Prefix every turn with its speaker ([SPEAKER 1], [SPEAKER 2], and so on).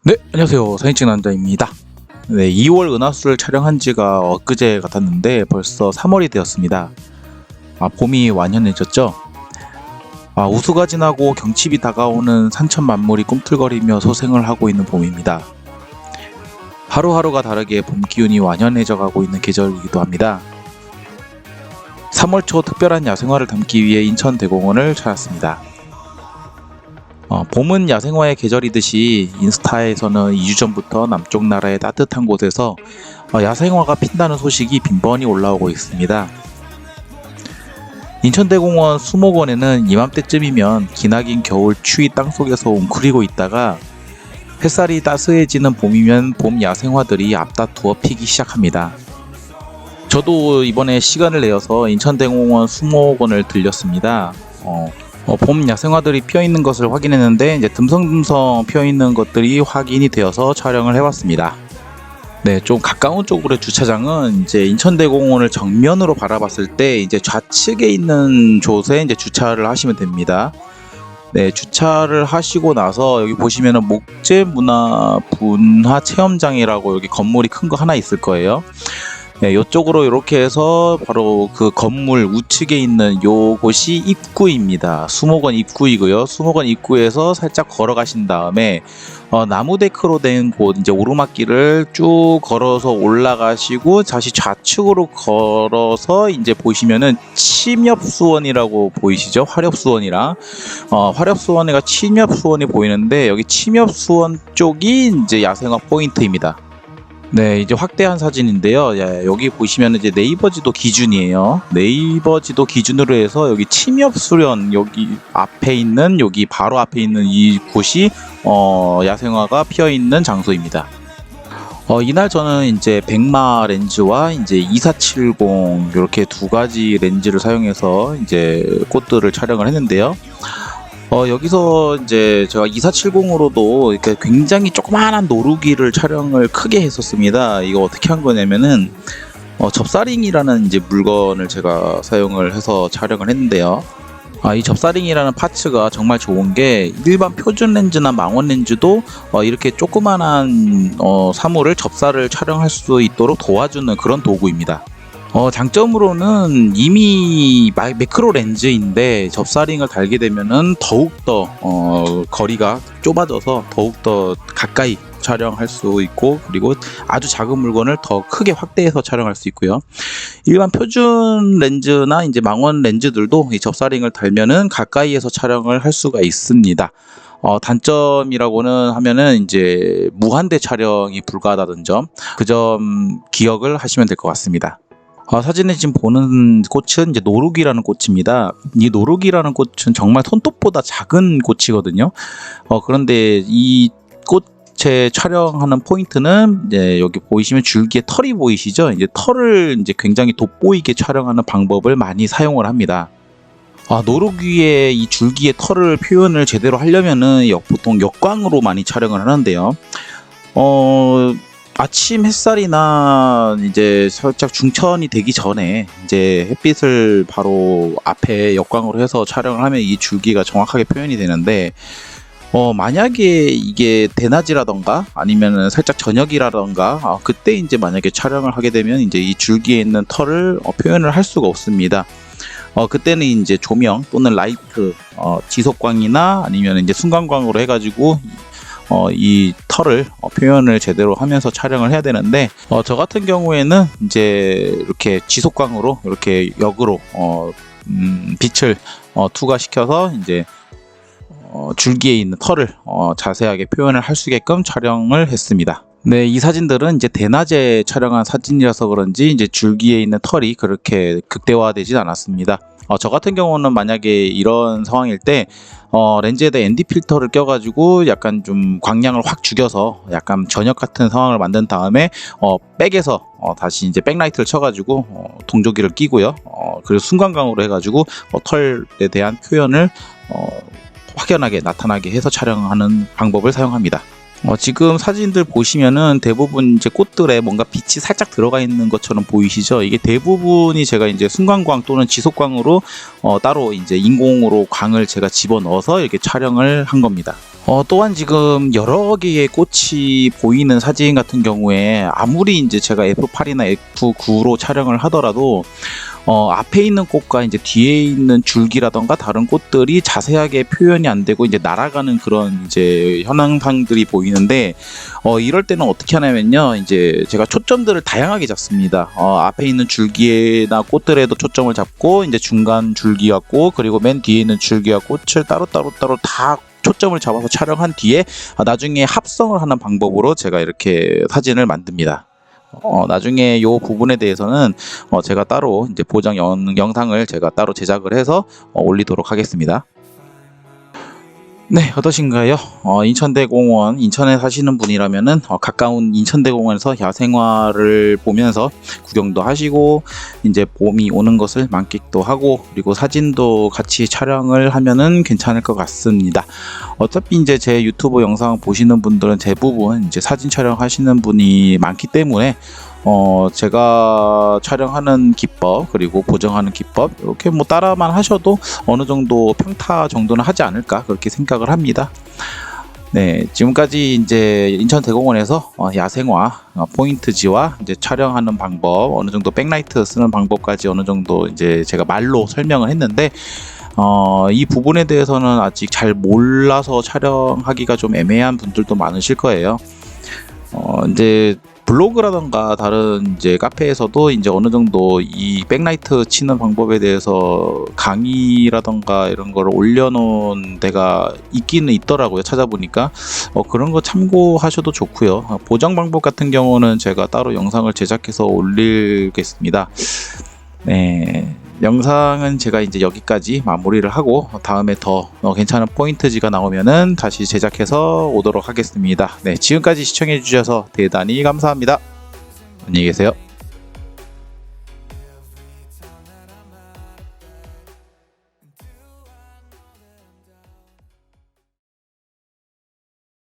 [SPEAKER 1] 네, 안녕하세요. 사진찍 남자입니다. 네, 2월 은하수를 촬영한 지가 엊그제 같았는데 벌써 3월이 되었습니다. 봄이 완연해졌죠? 우수가 지나고 경칩이 다가오는 산천 만물이 꿈틀거리며 소생을 하고 있는 봄입니다. 하루하루가 다르게 봄 기운이 완연해져 가고 있는 계절이기도 합니다. 3월 초 특별한 야생화를 담기 위해 인천대공원을 찾았습니다. 봄은 야생화의 계절이듯이 인스타에서는 2주 전부터 남쪽 나라의 따뜻한 곳에서 야생화가 핀다는 소식이 빈번히 올라오고 있습니다. 인천대공원 수목원에는 이맘때쯤이면 기나긴 겨울 추위 땅속에서 웅크리고 있다가 햇살이 따스해지는 봄이면 봄 야생화들이 앞다투어 피기 시작합니다. 저도 이번에 시간을 내어서 인천대공원 수목원을 들렸습니다. 봄 야생화들이 피어있는 것을 확인했는데 이제 듬성듬성 피어있는 것들이 확인이 되어서 촬영을 해봤습니다. 네, 좀 가까운 쪽으로의 주차장은 이제 인천대공원을 정면으로 바라봤을 때 이제 좌측에 있는 곳에 이제 주차를 하시면 됩니다. 네, 주차를 하시고 나서 여기 보시면은 목재문화체험장이라고 여기 건물이 큰 거 하나 있을 거예요. 네, 이쪽으로 이렇게 해서 바로 그 건물 우측에 있는 요곳이 입구입니다. 수목원 입구이고요. 수목원 입구에서 살짝 걸어가신 다음에 나무 데크로 된 곳 이제 오르막길을 쭉 걸어서 올라가시고 다시 좌측으로 걸어서 이제 보시면은 침엽수원이라고 보이시죠? 화렵수원이랑 화렵수원이가 침엽수원이 보이는데 여기 침엽수원 쪽이 이제 야생화 포인트입니다. 네, 이제 확대한 사진인데요. 여기 보시면 이제 네이버 지도 기준이에요. 네이버 지도 기준으로 해서 여기 침엽수련 여기 앞에 있는 여기 바로 앞에 있는 이 곳이 야생화가 피어 있는 장소입니다. 이날 저는 이제 백마 렌즈와 이제 2470 이렇게 두 가지 렌즈를 사용해서 이제 꽃들을 촬영을 했는데요. 여기서 이제 제가 2470으로도 이렇게 굉장히 조그마한 노루기를 촬영을 크게 했었습니다. 이거 어떻게 한 거냐면은 접사링이라는 이제 물건을 제가 사용을 해서 촬영을 했는데요. 이 접사링이라는 파츠가 정말 좋은 게 일반 표준 렌즈나 망원 렌즈도 이렇게 조그만한 사물을 접사를 촬영할 수 있도록 도와주는 그런 도구입니다. 장점으로는 이미 매크로 렌즈인데 접사링을 달게 되면은 더욱더 거리가 좁아져서 더욱더 가까이 촬영할 수 있고 그리고 아주 작은 물건을 더 크게 확대해서 촬영할 수 있고요. 일반 표준 렌즈나 이제 망원 렌즈들도 이 접사링을 달면은 가까이에서 촬영을 할 수가 있습니다. 단점이라고는 하면은 이제 무한대 촬영이 불가하다는 점, 그 점 기억을 하시면 될 것 같습니다. 사진에 지금 보는 꽃은 이제 노루기라는 꽃입니다. 이 노루기라는 꽃은 정말 손톱보다 작은 꽃이거든요. 그런데 이 꽃에 촬영하는 포인트는 이제 여기 보이시면 줄기에 털이 보이시죠? 이제 털을 이제 굉장히 돋보이게 촬영하는 방법을 많이 사용을 합니다. 노루기의 이 줄기의 털을 표현을 제대로 하려면은 보통 역광으로 많이 촬영을 하는데요. 아침 햇살이나 이제 살짝 중천이 되기 전에 이제 햇빛을 바로 앞에 역광으로 해서 촬영을 하면 이 줄기가 정확하게 표현이 되는데 만약에 이게 대낮이라던가 아니면은 살짝 저녁이라던가 그때 이제 만약에 촬영을 하게 되면 이제 이 줄기에 있는 털을 표현을 할 수가 없습니다. 그때는 이제 조명 또는 라이트 지속광이나 아니면 이제 순간광으로 해가지고 이 털을 표현을 제대로 하면서 촬영을 해야 되는데 저 같은 경우에는 이제 이렇게 지속광으로 이렇게 역으로 빛을 투과시켜서 이제 줄기에 있는 털을 자세하게 표현을 할 수 있게끔 촬영을 했습니다. 네, 이 사진들은 이제 대낮에 촬영한 사진이라서 그런지 이제 줄기에 있는 털이 그렇게 극대화되진 않았습니다. 저 같은 경우는 만약에 이런 상황일 때 렌즈에다 ND 필터를 껴가지고 약간 좀 광량을 확 죽여서 약간 저녁 같은 상황을 만든 다음에 백에서 다시 이제 백라이트를 쳐가지고 동조기를 끼고요. 그리고 순간광으로 해가지고 털에 대한 표현을 확연하게 나타나게 해서 촬영하는 방법을 사용합니다. 지금 사진들 보시면은 대부분 이제 꽃들에 뭔가 빛이 살짝 들어가 있는 것처럼 보이시죠? 이게 대부분이 제가 이제 순간광 또는 지속광으로 따로 이제 인공으로 광을 제가 집어 넣어서 이렇게 촬영을 한 겁니다. 또한 지금 여러 개의 꽃이 보이는 사진 같은 경우에 아무리 이제 제가 F8이나 F9로 촬영을 하더라도 앞에 있는 꽃과 이제 뒤에 있는 줄기라던가 다른 꽃들이 자세하게 표현이 안 되고 이제 날아가는 그런 이제 현황상들이 보이는데 이럴 때는 어떻게 하냐면요, 이제 제가 초점들을 다양하게 잡습니다. 앞에 있는 줄기나 꽃들에도 초점을 잡고 이제 중간 줄기와 꽃 그리고 맨 뒤에 있는 줄기와 꽃을 따로 다 초점을 잡아서 촬영한 뒤에 나중에 합성을 하는 방법으로 제가 이렇게 사진을 만듭니다. 나중에 이 부분에 대해서는 제가 따로 이제 보정 영상을 제가 따로 제작을 해서 올리도록 하겠습니다. 네, 어떠신가요? 인천대공원, 인천에 사시는 분이라면은 가까운 인천대공원에서 야생화를 보면서 구경도 하시고 이제 봄이 오는 것을 만끽도 하고 그리고 사진도 같이 촬영을 하면은 괜찮을 것 같습니다. 어차피 이제 제 유튜브 영상 보시는 분들은 대부분 이제 사진 촬영하시는 분이 많기 때문에 제가 촬영하는 기법 그리고 보정하는 기법 이렇게 뭐 따라만 하셔도 어느 정도 평타 정도는 하지 않을까 그렇게 생각을 합니다. 네, 지금까지 이제 인천대공원에서 야생화 포인트지와 이제 촬영하는 방법, 어느 정도 백라이트 쓰는 방법까지 어느 정도 이제 제가 말로 설명을 했는데 이 부분에 대해서는 아직 잘 몰라서 촬영하기가 좀 애매한 분들도 많으실 거예요. 이제 블로그라던가 다른 이제 카페에서도 이제 어느 정도 이 백라이트 치는 방법에 대해서 강의라던가 이런 걸 올려놓은 데가 있기는 있더라고요. 찾아보니까 그런 거 참고하셔도 좋고요. 보정 방법 같은 경우는 제가 따로 영상을 제작해서 올리겠습니다. 네. 영상은 제가 이제 여기까지 마무리를 하고 다음에 더 괜찮은 포인트지가 나오면은 다시 제작해서 오도록 하겠습니다. 네, 지금까지 시청해 주셔서 대단히 감사합니다. 안녕히 계세요.